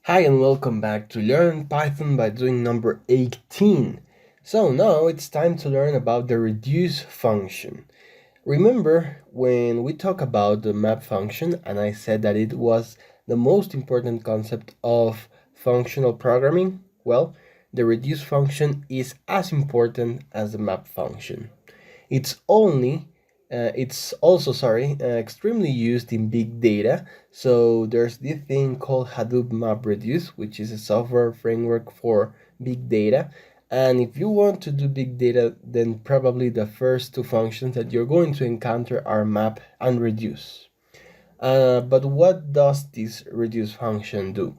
Hi and welcome back to Learn Python by doing number 18. So now it's time to learn about the reduce function. Remember when we talked about the map function and I said that it was the most important concept of functional programming? Well, the reduce function is as important as the map function. It's also extremely used in big data. So there's this thing called Hadoop MapReduce, which is a software framework for big data. And if you want to do big data, then probably the first two functions that you're going to encounter are map and reduce. But what does this reduce function do?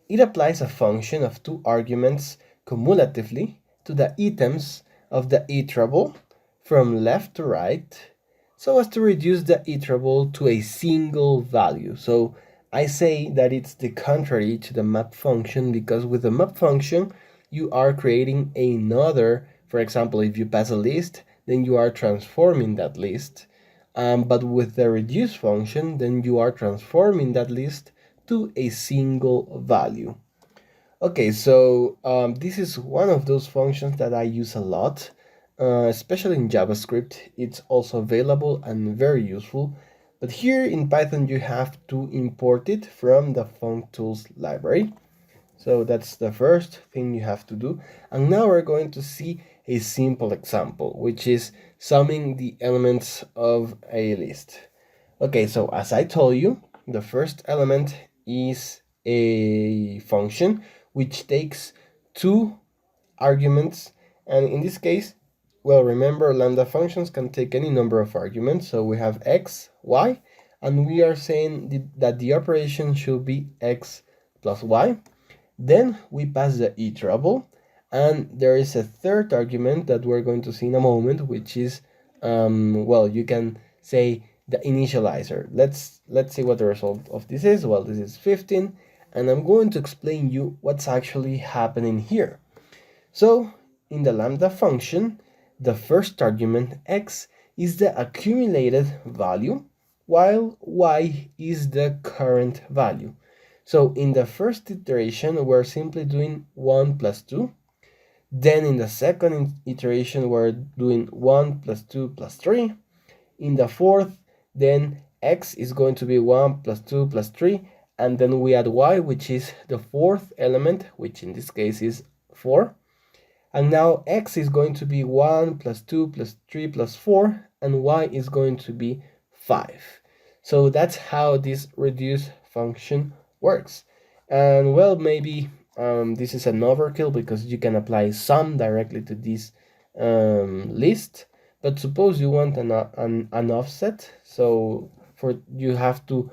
It applies a function of two arguments cumulatively to the items of the iterable from left to right so as to reduce the iterable to a single value. So I say that it's the contrary to the map function because with the map function you are creating another, for example, if you pass a list, then you are transforming that list. But with the reduce function, then you are transforming that list to a single value. Okay, so this is one of those functions that I use a lot, especially in JavaScript. It's also available and very useful. But here in Python, you have to import it from the functools library. So that's the first thing you have to do. And now we're going to see a simple example, which is summing the elements of a list. Okay, so as I told you, the first element is a function which takes two arguments. And in this case, well, remember lambda functions can take any number of arguments. So we have x, y, and we are saying that the operation should be x plus y. Then we pass the iterable, and there is a third argument that we're going to see in a moment, which is, well, you can say the initializer. Let's see what the result of this is. Well, this is 15, and I'm going to explain you what's actually happening here. So in the lambda function, the first argument x is the accumulated value, while y is the current value. So in the first iteration, we're simply doing 1 plus 2. Then in the second iteration, we're doing 1 plus 2 plus 3. In the fourth, then x is going to be 1 plus 2 plus 3. And then we add y, which is the fourth element, which in this case is 4. And now x is going to be 1 plus 2 plus 3 plus 4. And y is going to be 5. So that's how this reduce function works. And well, maybe this is an overkill because you can apply sum directly to this list. But suppose you want an offset, so you have to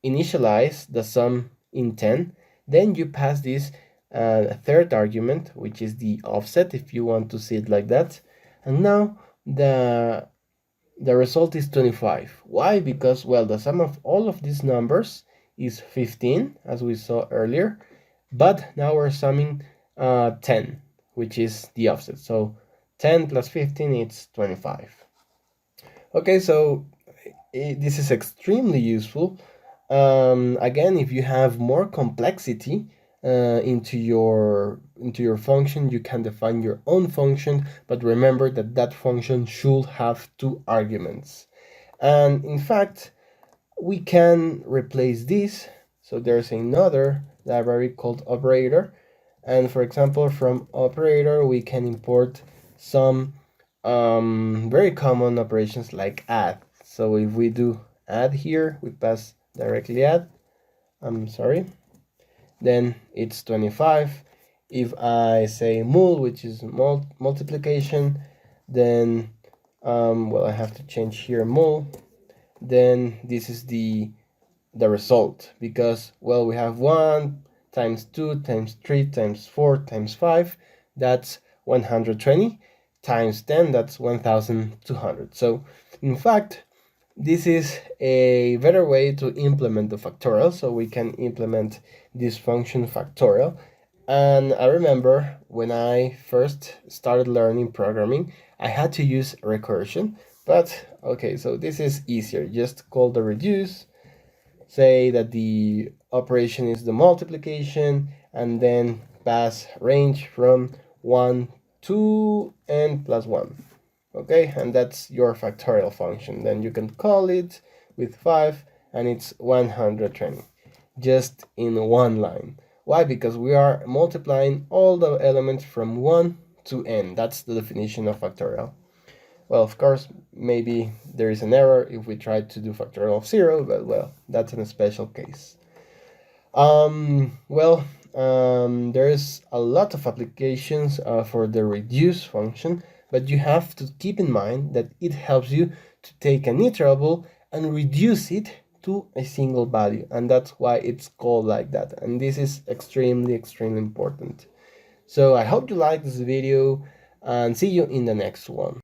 initialize the sum in 10. Then you pass this third argument, which is the offset, if you want to see it like that. And now the result is 25. Why? Because, well, the sum of all of these numbers is 15, as we saw earlier, but now we're summing 10, which is the offset. So 10 plus 15, it's 25. Okay, so this is extremely useful. Again, if you have more complexity into your function, you can define your own function, but remember that that function should have two arguments. And in fact, we can replace this. So there's another library called operator, and for example, from operator we can import some very common operations like add. So if we do add here, we pass directly add, then it's 25. If I say mul, which is multiplication, then well, I have to change here mul, then this is the result, because, well, we have 1 times 2 times 3 times 4 times 5, that's 120, times 10, that's 1200. So in fact, this is a better way to implement the factorial. So we can implement this function factorial. And I remember when I first started learning programming, I had to use recursion. But okay, so this is easier. Just call the reduce, say that the operation is the multiplication, and then pass range from 1 to n plus 1. Okay, and that's your factorial function. Then you can call it with 5, and it's 120, just in one line. Why? Because we are multiplying all the elements from 1 to n. That's the definition of factorial. Well, of course, maybe there is an error if we try to do factorial of 0, but well, that's in a special case. There's a lot of applications for the reduce function, but you have to keep in mind that it helps you to take an iterable and reduce it to a single value, and that's why it's called like that. And this is extremely important. So I hope you like this video, and see you in the next one.